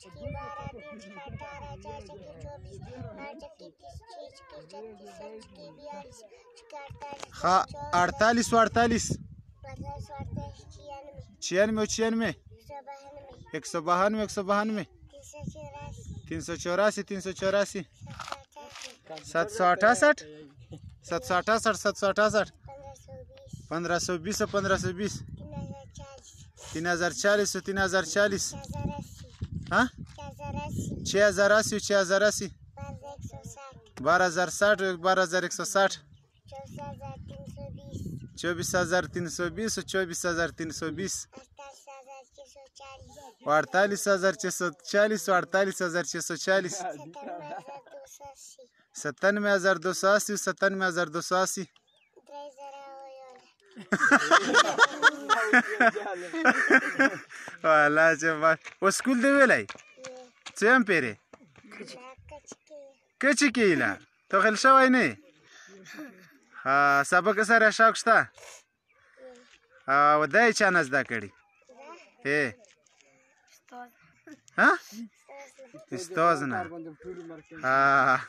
चक्की 12 3 चक्की 18 4 चक्की 24 5 चक्की 30 6 चक्की 36 7 चक्की 42 चक्की 48 हाँ 48 48 96 96 192 384 384 768 768 1520 1520 3040 3040 हाँ 6080 6080 12060 12160 24320 24320 48640 48640 97280 97280 والله جمال وسكول دی ویلای څم پیری کچی کیلا تو خل شوی نه ها سبق سره شوق شته او دای چا نه زده کړي هه ها استاد نه ها